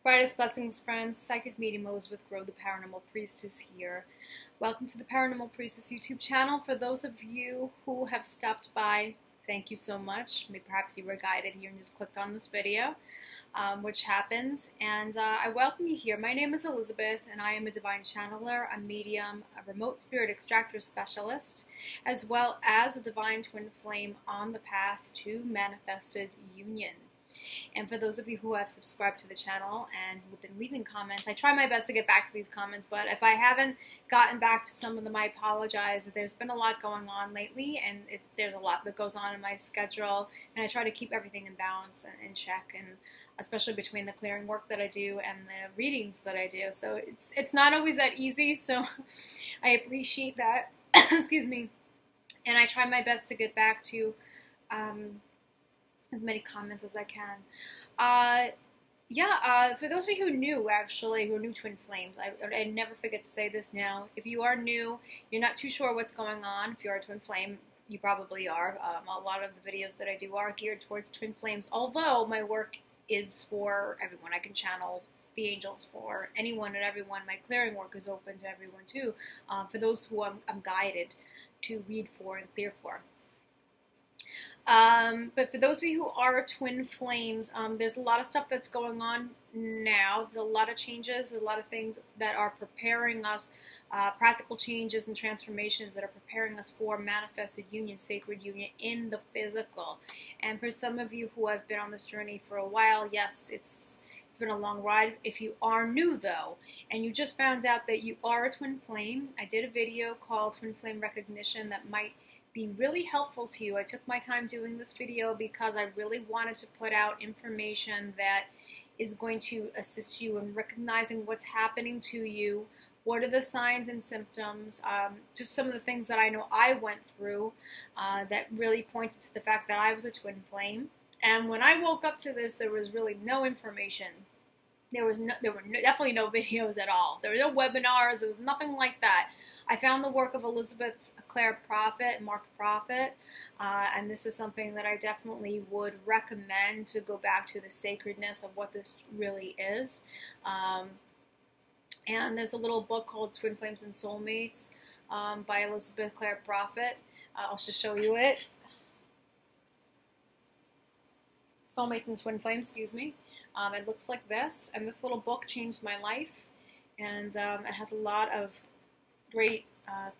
Brightest blessings, friends. Psychic medium Elizabeth Grow, the Paranormal Priestess here. Welcome to the Paranormal Priestess YouTube channel. For those of you who have stopped by, thank you so much. Maybe perhaps you were guided here and just clicked on this video, which happens. And I welcome you here. My name is Elizabeth, and I am a divine channeler, a medium, a remote spirit extractor specialist, as well as a divine twin flame on the path to manifested union. And for those of you who have subscribed to the channel and who have been leaving comments, I try my best to get back to these comments, but if I haven't gotten back to some of them, I apologize. There's been a lot going on lately, and there's a lot that goes on in my schedule, and I try to keep everything in balance and in check, and especially between the clearing work that I do and the readings that I do. So it's not always that easy, so I appreciate that. Excuse me. And I try my best to get back to as many comments as I can. For those of you who are new, actually, who are new Twin Flames, I never forget to say this now. If you are new, you're not too sure what's going on. If you are a Twin Flame, you probably are. A lot of the videos that I do are geared towards Twin Flames, although my work is for everyone. I can channel the angels for anyone and everyone. My clearing work is open to everyone, too, for those who I'm guided to read for and clear for. But for those of you who are Twin Flames, there's a lot of stuff that's going on now. There's a lot of changes, a lot of things that are preparing us, practical changes and transformations that are preparing us for manifested union, sacred union in the physical. And for some of you who have been on this journey for a while, yes, it's been a long ride. If you are new, though, and you just found out that you are a Twin Flame, I did a video called Twin Flame Recognition that might be really helpful to you. I took my time doing this video because I really wanted to put out information that is going to assist you in recognizing what's happening to you, what are the signs and symptoms, just some of the things that I know I went through that really pointed to the fact that I was a Twin Flame. And when I woke up to this, there was really no information. There were definitely no videos at all. There were no webinars. There was nothing like that. I found the work of Elizabeth Claire Prophet, Mark Prophet, and this is something that I definitely would recommend to go back to the sacredness of what this really is. And there's a little book called Twin Flames and Soulmates by Elizabeth Claire Prophet. I'll just show you it. Soulmates and Twin Flames, excuse me. It looks like this, and this little book changed my life, and it has a lot of great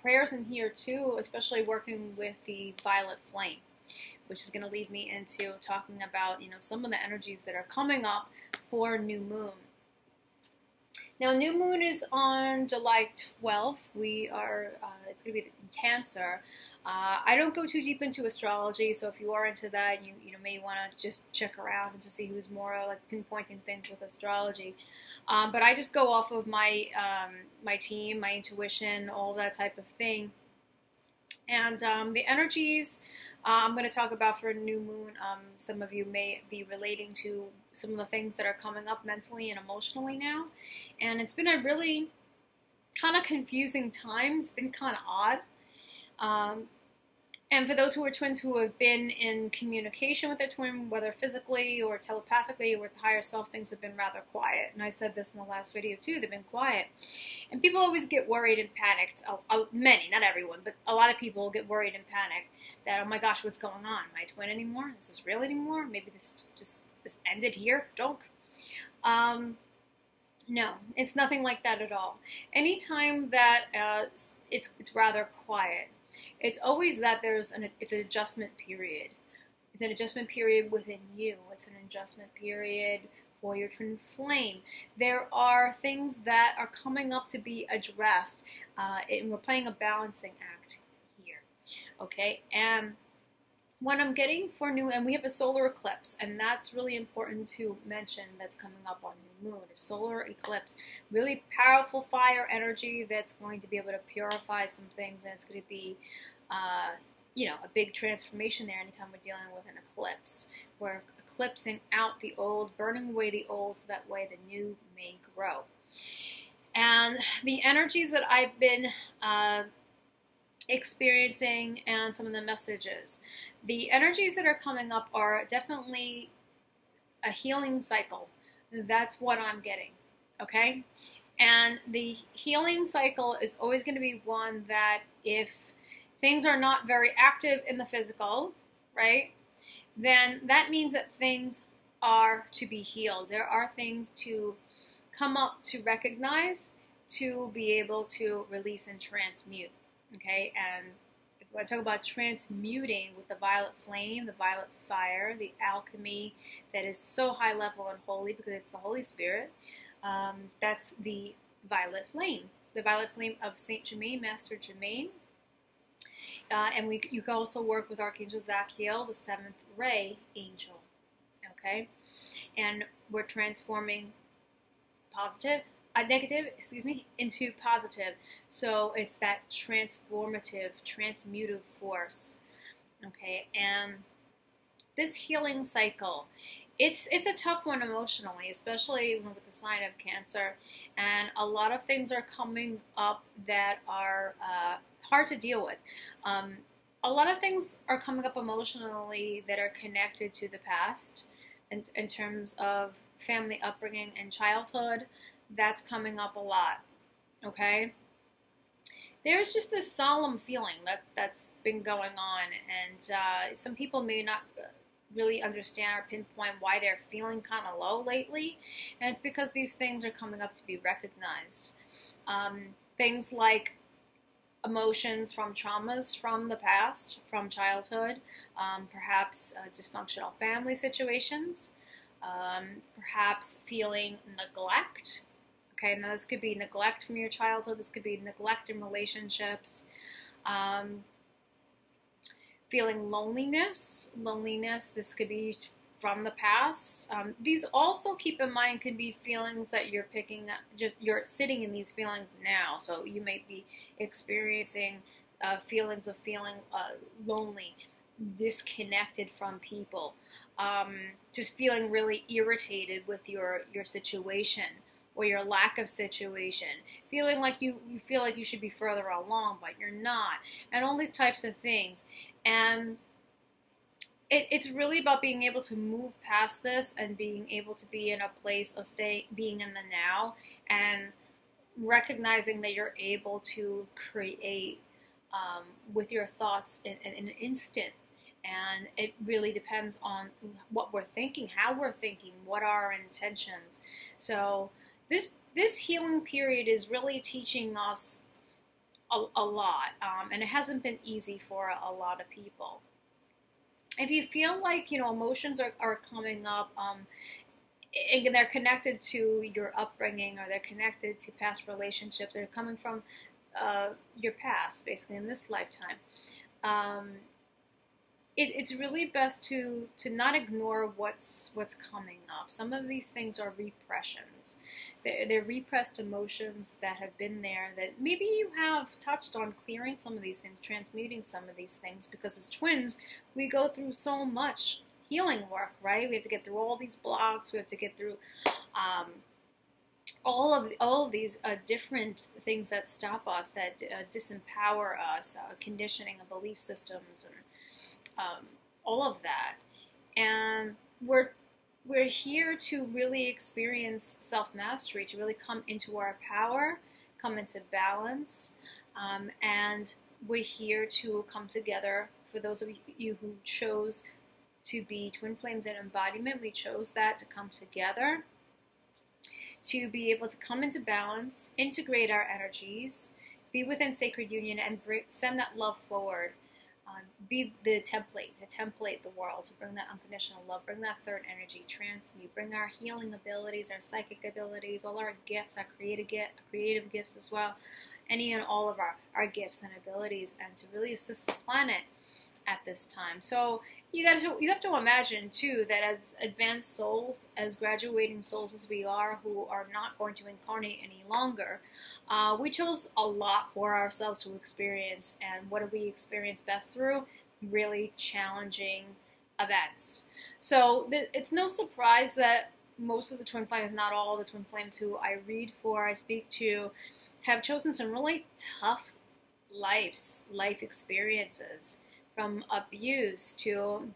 prayers in here too, especially working with the violet flame, which is going to lead me into talking about, some of the energies that are coming up for new moon. Now, new moon is on July 12th. It's going to be in Cancer. I don't go too deep into astrology, so if you are into that, you may want to just check around and to see who's more like pinpointing things with astrology. But I just go off of my my team, my intuition, all that type of thing. And the energies I'm going to talk about for new moon, some of you may be relating to some of the things that are coming up mentally and emotionally now. And it's been a really kind of confusing time. It's been kind of odd. And for those who are twins who have been in communication with their twin, whether physically or telepathically or with the higher self, things have been rather quiet. And I said this in the last video too, they've been quiet. And people always get worried and panicked. Many, not everyone, but a lot of people get worried and panicked that, oh my gosh, what's going on? Am I a twin anymore? Is this real anymore? Maybe this ended here? Donk. No, it's nothing like that at all. Anytime that it's rather quiet, it's always that it's an adjustment period. It's an adjustment period within you. It's an adjustment period for your twin flame. There are things that are coming up to be addressed, and we're playing a balancing act here. Okay, and when I'm getting for new, and we have a solar eclipse, and that's really important to mention that's coming up on new moon. A solar eclipse, really powerful fire energy that's going to be able to purify some things, and it's going to be, a big transformation there anytime we're dealing with an eclipse. We're eclipsing out the old, burning away the old, so that way the new may grow. And the energies that I've been experiencing and some of the messages. The energies that are coming up are definitely a healing cycle That's what I'm getting, okay? And the healing cycle is always going to be one that if things are not very active in the physical, right, then that means that things are to be healed. There are things to come up to recognize, to be able to release and transmute, okay? And if I talk about transmuting with the violet flame, the violet fire, the alchemy that is so high level and holy because it's the Holy Spirit, that's the violet flame of Saint Germain, Master Germain. And you can also work with Archangel Zachiel, the seventh ray angel, okay? And we're transforming negative, into positive. So it's that transformative, transmutive force, okay? And this healing cycle, it's a tough one emotionally, especially with the sign of Cancer. And a lot of things are coming up that are hard to deal with. A lot of things are coming up emotionally that are connected to the past in terms of family upbringing and childhood. That's coming up a lot, okay? There's just this solemn feeling that's been going on, and some people may not really understand or pinpoint why they're feeling kind of low lately, and it's because these things are coming up to be recognized. Things like emotions from traumas from the past, from childhood, perhaps dysfunctional family situations, perhaps feeling neglect. Okay, now this could be neglect from your childhood, this could be neglect in relationships, feeling loneliness, this could be from the past. These also, keep in mind, could be feelings that you're picking up, you're sitting in these feelings now. So you may be experiencing feelings of feeling lonely, disconnected from people, just feeling really irritated with your situation or your lack of situation, feeling like you feel like you should be further along, but you're not, and all these types of things. And it's really about being able to move past this and being able to be in a place of being in the now and recognizing that you're able to create with your thoughts in an instant. And it really depends on what we're thinking, how we're thinking, what are our intentions. So this healing period is really teaching us a lot, and it hasn't been easy for a lot of people. If you feel like, emotions are coming up, and they're connected to your upbringing, or they're connected to past relationships, they're coming from your past, basically in this lifetime, it's really best to not ignore what's coming up. Some of these things are repressions. They're repressed emotions that have been there that maybe you have touched on clearing some of these things, transmuting some of these things, because as twins, we go through so much healing work, right? We have to get through all these blocks. We have to get through all of these different things that stop us, that disempower us, conditioning of belief systems, and all of that. And we're here to really experience self-mastery, to really come into our power, come into balance, and we're here to come together. For those of you who chose to be twin flames in embodiment, we chose that, to come together, to be able to come into balance, integrate our energies, be within sacred union, and send that love forward. Be the template, to template the world, to bring that unconditional love, bring that third energy, transmute, bring our healing abilities, our psychic abilities, all our gifts, our creative gifts as well, any and all of our gifts and abilities, and to really assist the planet at this time. So you have to imagine too that as advanced souls, as graduating souls as we are, who are not going to incarnate any longer, we chose a lot for ourselves to experience. And what do we experience best through? Really challenging events. So it's no surprise that most of the twin flames, not all the twin flames who I read for, I speak to, have chosen some really tough life experiences, from abuse to,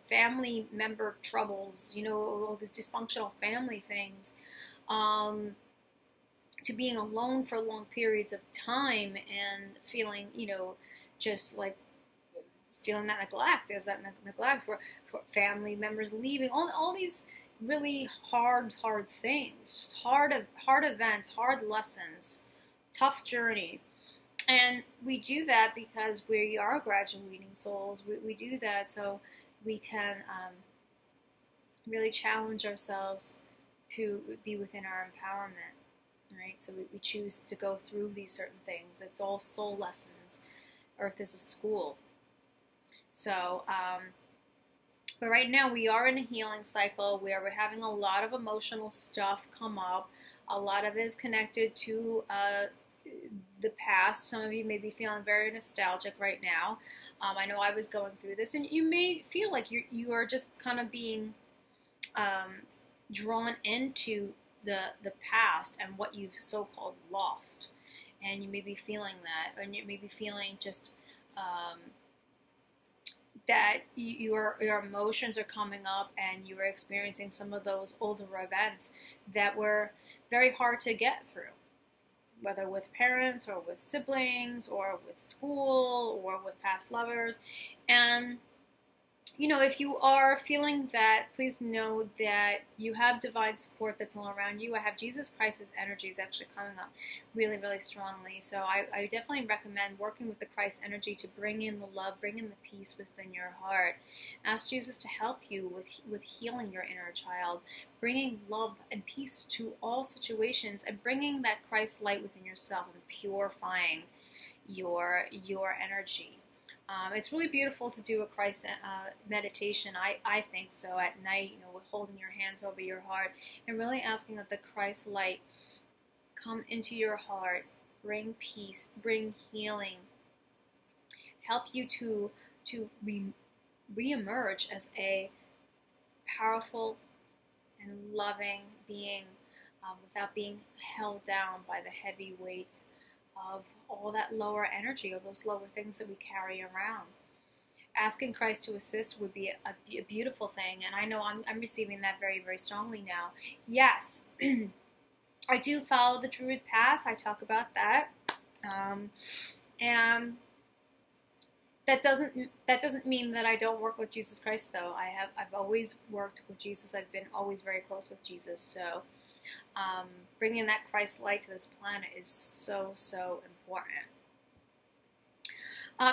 family member troubles, you know, all these dysfunctional family things, to being alone for long periods of time and feeling, you know, just like feeling that neglect. There's that neglect for family members leaving, all these really hard things, just hard events, hard lessons, tough journey. And we do that because we are graduating souls. We do that so we can really challenge ourselves to be within our empowerment, right? So we choose to go through these certain things. It's all soul lessons. Earth is a school. So, but right now we are in a healing cycle where we're having a lot of emotional stuff come up. A lot of it is connected to the past. Some of you may be feeling very nostalgic right now. I know I was going through this, and you may feel like you are just kind of being drawn into the past and what you've so-called lost. And you may be feeling that, and you may be feeling just that your emotions are coming up and you are experiencing some of those older events that were very hard to get through, whether with parents or with siblings or with school or with past lovers. And you know, if you are feeling that, please know that you have divine support that's all around you. I have Jesus Christ's energies actually coming up really, really strongly. So I definitely recommend working with the Christ energy to bring in the love, bring in the peace within your heart. Ask Jesus to help you with healing your inner child, bringing love and peace to all situations, and bringing that Christ light within yourself and purifying your energy. It's really beautiful to do a Christ meditation, I think so, at night, you know, with holding your hands over your heart and really asking that the Christ light come into your heart, bring peace, bring healing, help you to re-emerge as a powerful and loving being without being held down by the heavy weights of all that lower energy, or those lower things that we carry around. Asking Christ to assist would be a beautiful thing, and I know I'm receiving that very, very strongly now. Yes, I do follow the Druid path. I talk about that, and that doesn't mean that I don't work with Jesus Christ, though. I've always worked with Jesus. I've been always very close with Jesus. So bringing that Christ light to this planet is so important.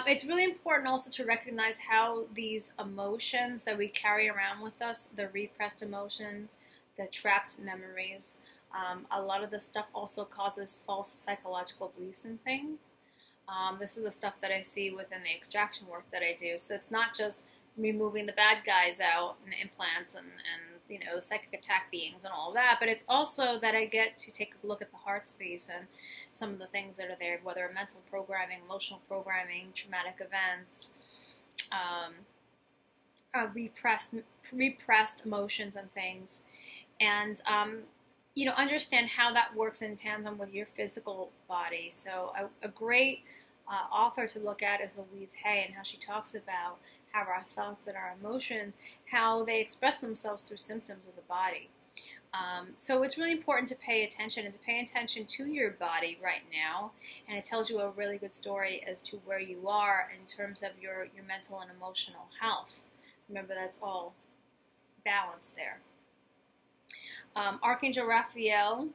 It's really important also to recognize how these emotions that we carry around with us, the repressed emotions, the trapped memories, a lot of this stuff also causes false psychological beliefs and things. This is the stuff that I see within the extraction work that I do. So it's not just removing the bad guys out and implants and you know, the psychic attack beings and all of that, but it's also that I get to take a look at the heart space and some of the things that are there, whether mental programming, emotional programming, traumatic events, repressed emotions and things, and you know, understand how that works in tandem with your physical body. So a great author to look at is Louise Hay, and how she talks about how our thoughts and our emotions, how they express themselves through symptoms of the body. So it's really important to pay attention, and to pay attention to your body right now, and it tells you a really good story as to where you are in terms of your mental and emotional health. Remember, that's all balanced there. Archangel Raphael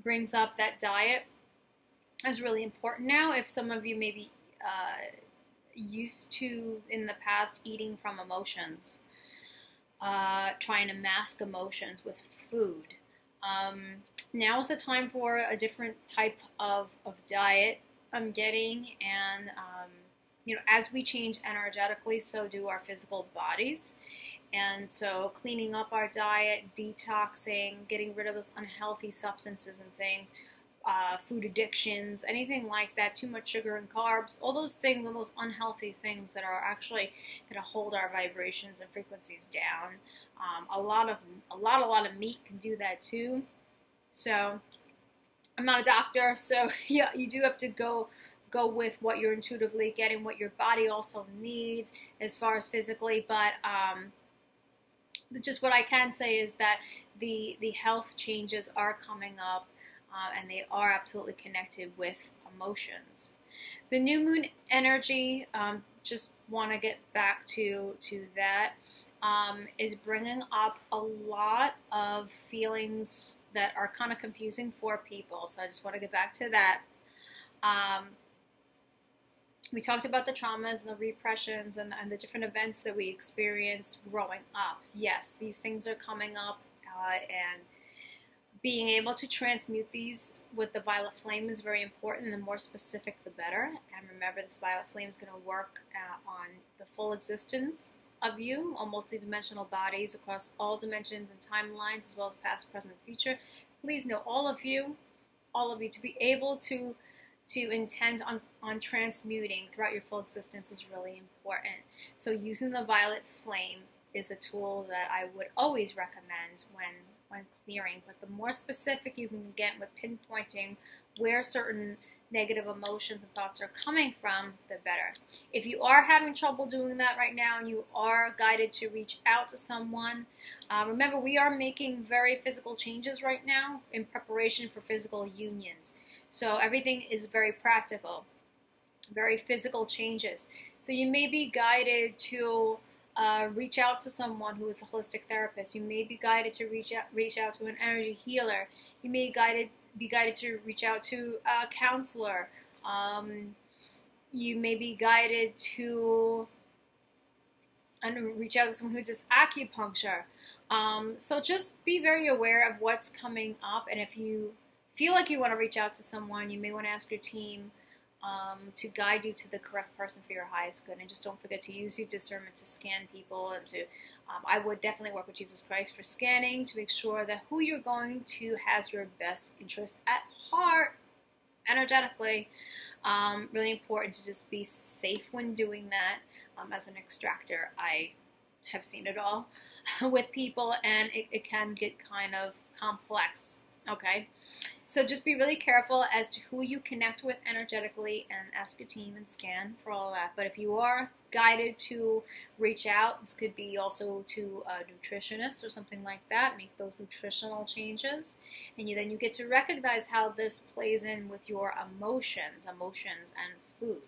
brings up that diet is really important now. If some of you maybe used to, in the past, eating from emotions, trying to mask emotions with food, now is the time for a different type of diet I'm getting. And you know, as we change energetically, so do our physical bodies. And so cleaning up our diet, detoxing, getting rid of those unhealthy substances and things, food addictions, anything like that, too much sugar and carbs, all those things, all those unhealthy things that are actually going to hold our vibrations and frequencies down. A lot of meat can do that too. So I'm not a doctor, so yeah, you do have to go with what you're intuitively getting, what your body also needs as far as physically, but just what I can say is that the health changes are coming up, and they are absolutely connected with emotions. The new moon energy, just want to get back to that, is bringing up a lot of feelings that are kind of confusing for people. So I just want to get back to that. We talked about the traumas and the repressions and the different events that we experienced growing up. Yes, these things are coming up, and being able to transmute these with the violet flame is very important. The more specific, the better. And remember, this violet flame is going to work on the full existence of you, on multidimensional bodies across all dimensions and timelines, as well as past, present, and future. Please know all of you, to be able to intend on transmuting throughout your full existence is really important. So using the violet flame is a tool that I would always recommend when clearing. But the more specific you can get with pinpointing where certain negative emotions and thoughts are coming from, the better. If you are having trouble doing that right now and you are guided to reach out to someone, remember, we are making very physical changes right now in preparation for physical unions. So everything is very practical, very physical changes. So you may be guided to reach out to someone who is a holistic therapist. You may be guided to reach out to an energy healer. You may be guided to reach out to a counselor. You may be guided to reach out to someone who does acupuncture. So just be very aware of what's coming up, and if you feel like you want to reach out to someone, you may want to ask your team to guide you to the correct person for your highest good. And just don't forget to use your discernment to scan people, and to I would definitely work with Jesus Christ for scanning to make sure that who you're going to has your best interest at heart energetically. Really important to just be safe when doing that. As an extractor, I have seen it all with people, and it can get kind of complex. Okay, so just be really careful as to who you connect with energetically, and ask your team and scan for all that. But if you are guided to reach out, this could be also to a nutritionist or something like that. Make those nutritional changes, and then you get to recognize how this plays in with your emotions and food.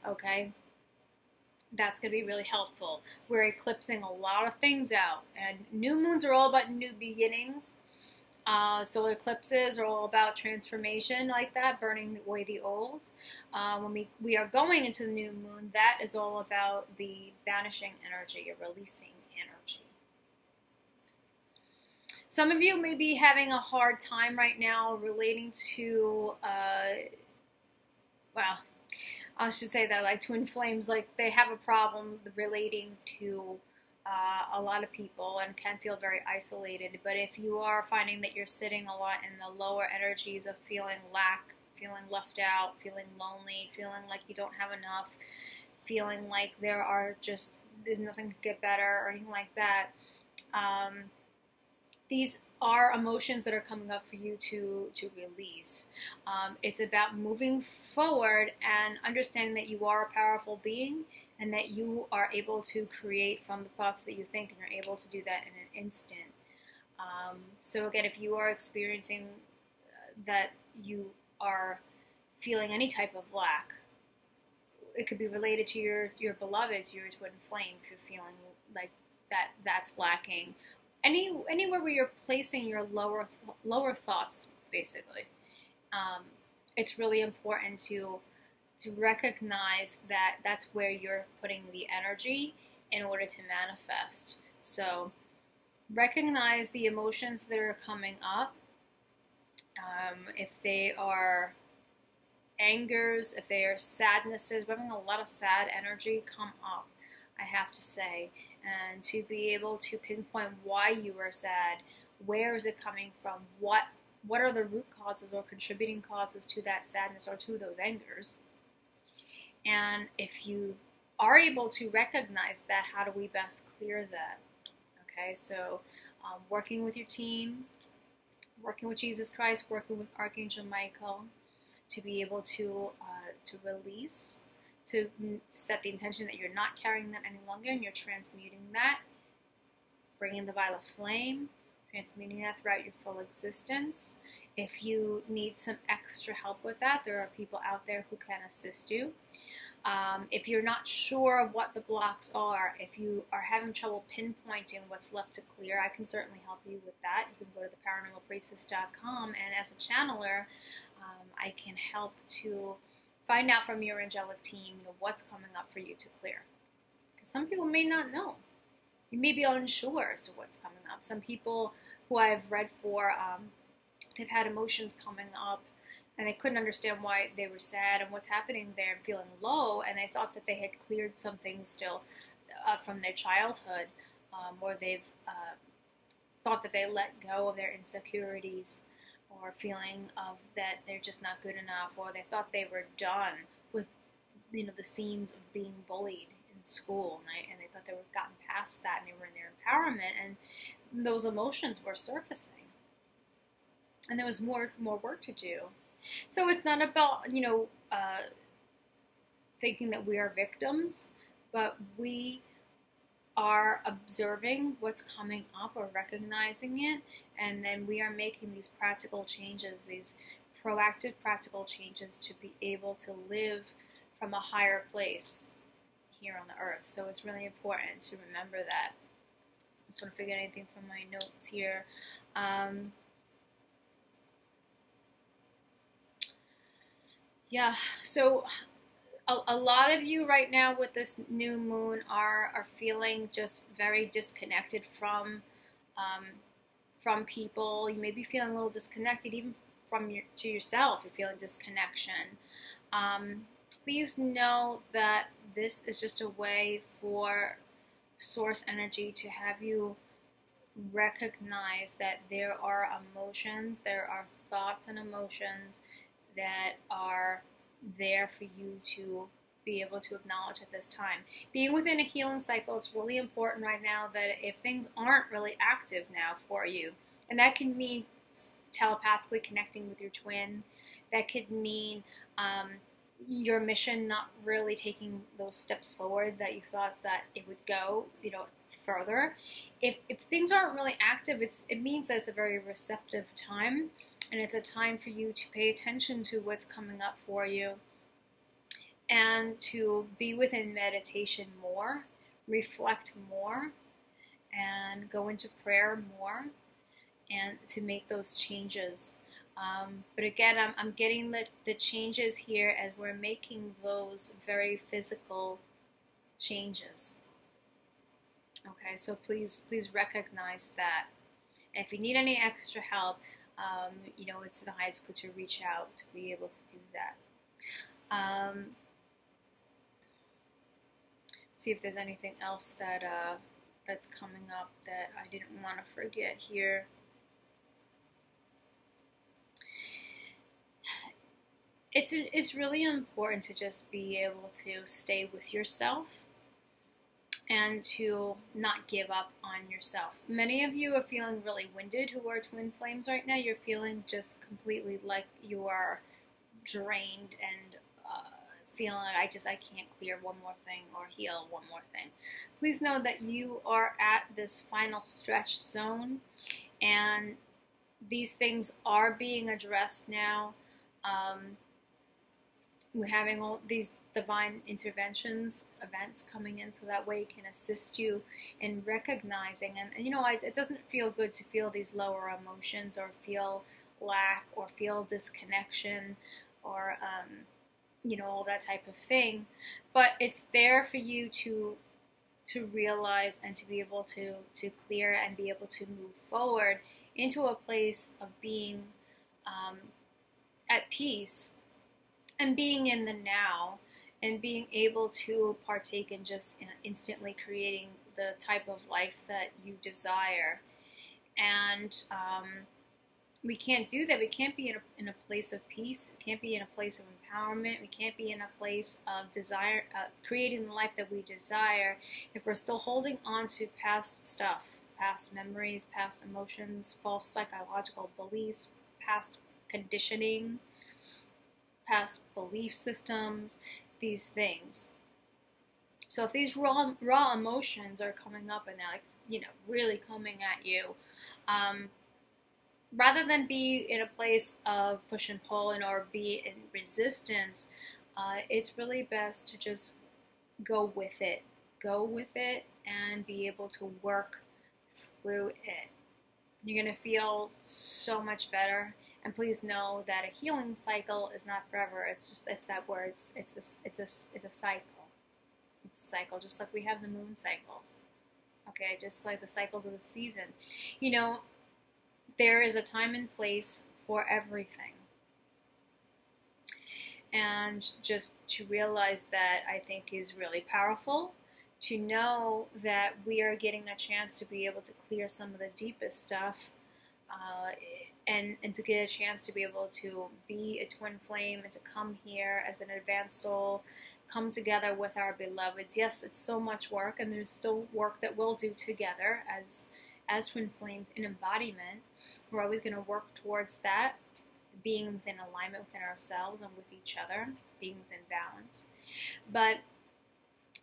Okay, that's going to be really helpful. We're eclipsing a lot of things out, and new moons are all about new beginnings. Solar eclipses are all about transformation like that, burning away the old. When we are going into the new moon, that is all about the banishing energy or releasing energy. Some of you may be having a hard time right now relating to, well, I should say that, like, twin flames, like, they have a problem relating to a lot of people and can feel very isolated. But if you are finding that you're sitting a lot in the lower energies of feeling lack, feeling left out, feeling lonely, feeling like you don't have enough, feeling like there's nothing to get better or anything like that, these are emotions that are coming up for you to release. It's about moving forward and understanding that you are a powerful being, and that you are able to create from the thoughts that you think, and you're able to do that in an instant. So again, if you are experiencing that you are feeling any type of lack, it could be related to your beloved, to your twin flame. If you're feeling like that's lacking, anywhere where you're placing your lower thoughts, basically, it's really important to recognize that that's where you're putting the energy in order to manifest. So recognize the emotions that are coming up. If they are angers, if they are sadnesses, we're having a lot of sad energy come up, I have to say. And to be able to pinpoint why you are sad, where is it coming from, what are the root causes or contributing causes to that sadness or to those angers. And if you are able to recognize that, how do we best clear that? Okay, so working with your team, working with Jesus Christ, working with Archangel Michael, to be able to release, to set the intention that you're not carrying that any longer and you're transmuting that. bringing the violet flame, transmuting that throughout your full existence. If you need some extra help with that, there are people out there who can assist you. If you're not sure of what the blocks are, if you are having trouble pinpointing what's left to clear, I can certainly help you with that. You can go to theparanormalpriestess.com, and as a channeler, I can help to find out from your angelic team, what's coming up for you to clear. Because some people may not know. You may be unsure as to what's coming up. Some people who I've read for, they've had emotions coming up, and they couldn't understand why they were sad and what's happening there and feeling low, and they thought that they had cleared some things still from their childhood, or they've thought that they let go of their insecurities, or feeling of that they're just not good enough, or they thought they were done with the scenes of being bullied in school, and they thought they were gotten past that and they were in their empowerment, and those emotions were surfacing, and there was more work to do. So it's not about, thinking that we are victims, but we are observing what's coming up or recognizing it, and then we are making these practical changes, these proactive practical changes to be able to live from a higher place here on the earth. So it's really important to remember that. I just want to forget anything from my notes here. Yeah, so a lot of you right now with this new moon are feeling just very disconnected from people. You may be feeling a little disconnected even to yourself. You're feeling disconnection. Please know that this is just a way for source energy to have you recognize that there are emotions, there are thoughts and emotions that are there for you to be able to acknowledge at this time. Being within a healing cycle, it's really important right now that if things aren't really active now for you, and that can mean telepathically connecting with your twin, that could mean your mission not really taking those steps forward that you thought that it would go, further. If things aren't really active, it means that it's a very receptive time. And it's a time for you to pay attention to what's coming up for you and to be within meditation more, reflect more, and go into prayer more, and to make those changes. But again, I'm getting the changes here as we're making those very physical changes. Okay, so please recognize that. And if you need any extra help, it's the highest good to reach out to be able to do that. See if there's anything else that's coming up that I didn't want to forget here. It's really important to just be able to stay with yourself and to not give up on yourself. Many of you are feeling really winded who are twin flames right now. You're feeling just completely like you are drained and feeling like I can't clear one more thing or heal one more thing. Please know that you are at this final stretch zone, and these things are being addressed now. We're having all these divine interventions, events coming in, so that way it can assist you in recognizing. And it doesn't feel good to feel these lower emotions or feel lack or feel disconnection or all that type of thing. But it's there for you to realize and to be able to clear and be able to move forward into a place of being at peace and being in the now, and being able to partake in just instantly creating the type of life that you desire. And we can't do that. We can't be in a place of peace. We can't be in a place of empowerment. We can't be in a place of desire, creating the life that we desire, if we're still holding on to past stuff, past memories, past emotions, false psychological beliefs, past conditioning, past belief systems, these things. So if these raw emotions are coming up and they're like, really coming at you, um, rather than be in a place of push and pull or be in resistance, it's really best to just go with it. Go with it and be able to work through it. You're going to feel so much better. And please know that a healing cycle is not forever. It's that word. It's a cycle. It's a cycle, just like we have the moon cycles. Okay, just like the cycles of the season. There is a time and place for everything. And just to realize that, I think, is really powerful. To know that we are getting a chance to be able to clear some of the deepest stuff, and to get a chance to be able to be a twin flame and to come here as an advanced soul, come together with our beloveds. Yes, it's so much work, and there's still work that we'll do together as twin flames in embodiment. We're always going to work towards that, being within alignment within ourselves and with each other, being within balance. But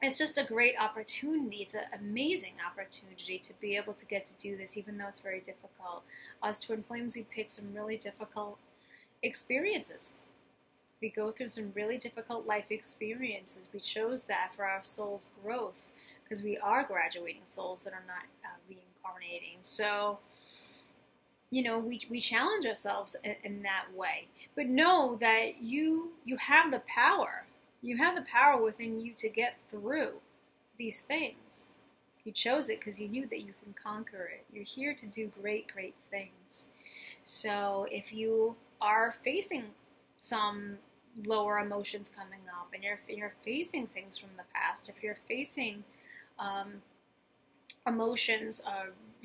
it's just a great opportunity. It's an amazing opportunity to be able to get to do this, even though it's very difficult. As twin flames, we pick some really difficult experiences. We go through some really difficult life experiences. We chose that for our soul's growth, because we are graduating souls that are not reincarnating. So, we challenge ourselves in that way. But know that you have the power. You have the power within you to get through these things. You chose it because you knew that you can conquer it. You're here to do great, great things. So if you are facing some lower emotions coming up, and you're facing things from the past, if you're facing emotions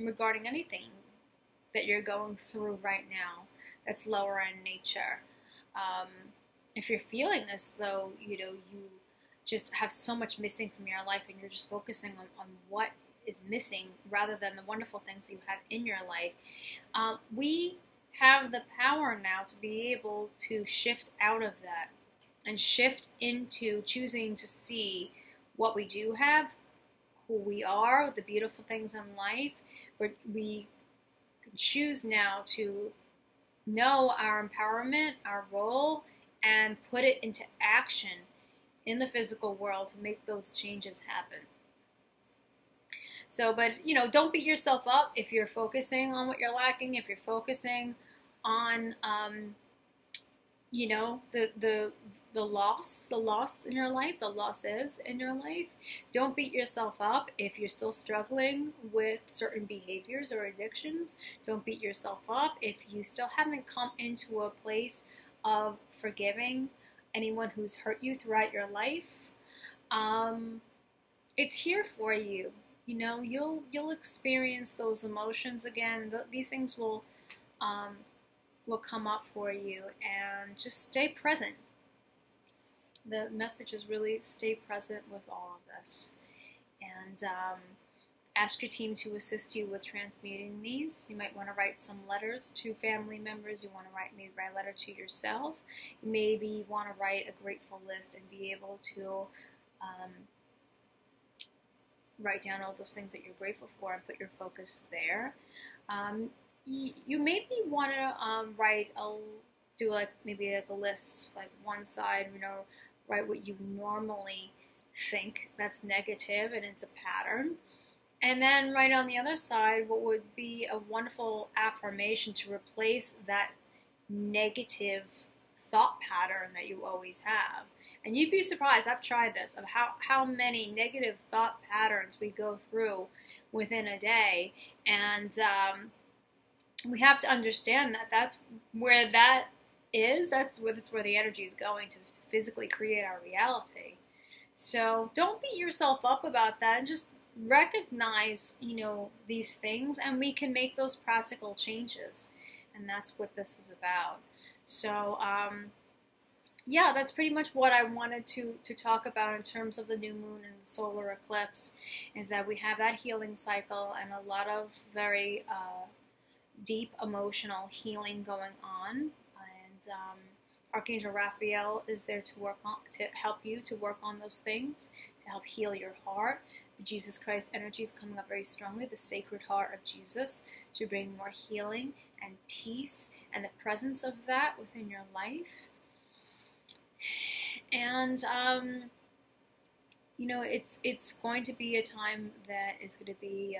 regarding anything that you're going through right now that's lower in nature, if you're feeling as though you just have so much missing from your life, and you're just focusing on what is missing rather than the wonderful things you have in your life, we have the power now to be able to shift out of that and shift into choosing to see what we do have, who we are, the beautiful things in life. We can choose now to know our empowerment, our role, and put it into action in the physical world to make those changes happen. So, but don't beat yourself up if you're focusing on what you're lacking, if you're focusing on the loss in your life, the losses in your life. Don't beat yourself up if you're still struggling with certain behaviors or addictions. Don't beat yourself up if you still haven't come into a place of forgiving anyone who's hurt you throughout your life. It's here for you. You'll experience those emotions again. These things will come up for you, and just stay present. The message is really stay present with all of this, and ask your team to assist you with transmuting these. You might want to write some letters to family members. You want to maybe write a letter to yourself. You maybe want to write a grateful list and be able to write down all those things that you're grateful for and put your focus there. You maybe want to do maybe a list, like one side, write what you normally think that's negative and it's a pattern. And then right on the other side, what would be a wonderful affirmation to replace that negative thought pattern that you always have. And you'd be surprised, I've tried this, of how many negative thought patterns we go through within a day. And we have to understand that that's where that is. That's where the energy is going to physically create our reality. So don't beat yourself up about that, and just recognize, these things, and we can make those practical changes. And that's what this is about. So, yeah, that's pretty much what I wanted to talk about in terms of the new moon and the solar eclipse, is that we have that healing cycle and a lot of very deep emotional healing going on. And Archangel Raphael is there to help you to work on those things, to to help heal your heart. The Jesus Christ energy is coming up very strongly, the Sacred Heart of Jesus, to bring more healing and peace and the presence of that within your life. And you know, it's going to be a time that is going to be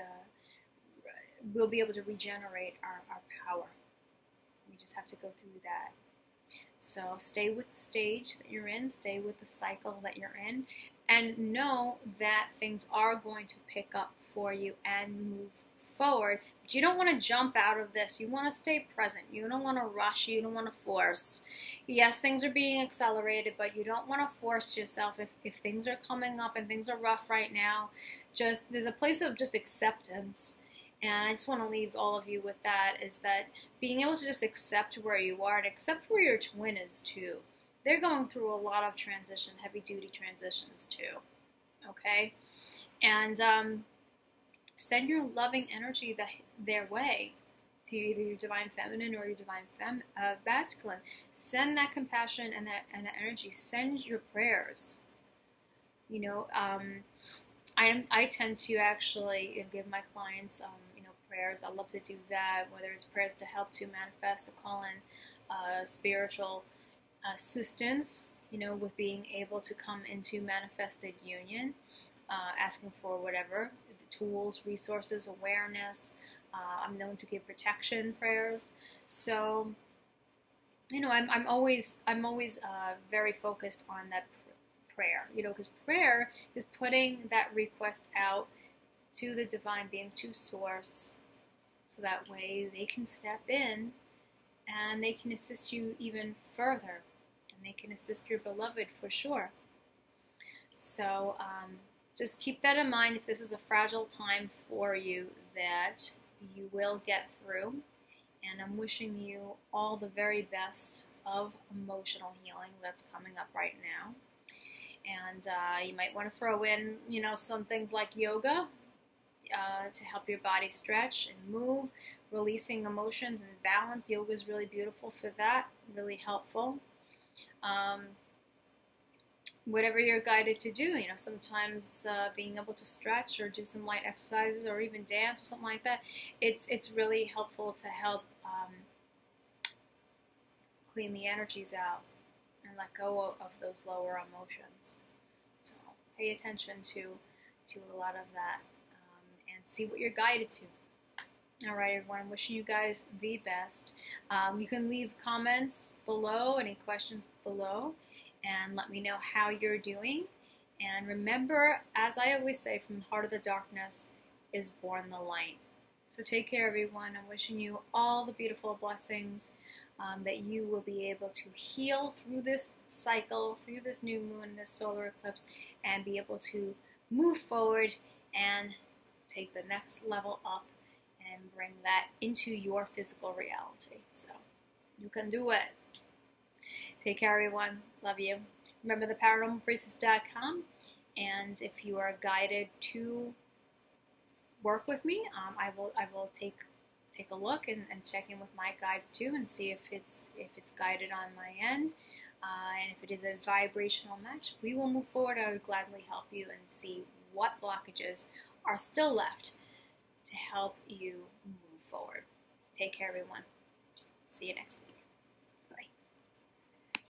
we'll be able to regenerate our power. We just have to go through that. So stay with the stage that you're in, stay with the cycle that you're in, and know that things are going to pick up for you and move forward. But you don't want to jump out of this. You want to stay present. You don't want to rush. You don't want to force. Yes, things are being accelerated, but you don't want to force yourself. If things are coming up and things are rough right now, just there's a place of just acceptance. And I just want to leave all of you with that, is that being able to just accept where you are and accept where your twin is too. They're going through a lot of transition, heavy-duty transitions too, okay? And send your loving energy their way to either your divine feminine or your divine masculine. Send that compassion and that energy. Send your prayers. You know, I tend to actually give my clients, you know, prayers. I love to do that, whether it's prayers to help to manifest, to call in spiritual assistance, you know, with being able to come into manifested union, asking for whatever, the tools, resources, awareness. I'm known to give protection prayers. So, you know, I'm always very focused on that prayer, you know, because prayer is putting that request out to the divine beings, to source, so that way they can step in and they can assist you even further, and they can assist your beloved for sure. So just keep that in mind. If this is a fragile time for you, that you will get through, and I'm wishing you all the very best of emotional healing that's coming up right now. And you might want to throw in, you know, some things like yoga to help your body stretch and move, releasing emotions and balance. Yoga is really beautiful for that, really helpful. Whatever you're guided to do, you know, sometimes being able to stretch or do some light exercises or even dance or something like that, it's really helpful to help clean the energies out and let go of those lower emotions. So pay attention to a lot of that and see what you're guided to. All right, everyone, I'm wishing you guys the best. You can leave comments below, any questions below, and let me know how you're doing. And remember, as I always say, from the heart of the darkness is born the light. So take care, everyone. I'm wishing you all the beautiful blessings, that you will be able to heal through this cycle, through this new moon, this solar eclipse, and be able to move forward and take the next level up and bring that into your physical reality. So you can do it. Take care, everyone. Love you. Remember the paranormalpriestess.com, and if you are guided to work with me, I will take a look and check in with my guides too, and see if it's guided on my end, and if it is a vibrational match, we will move forward. I would gladly help you and see what blockages are still left to help you move forward. Take care, everyone. See you next week.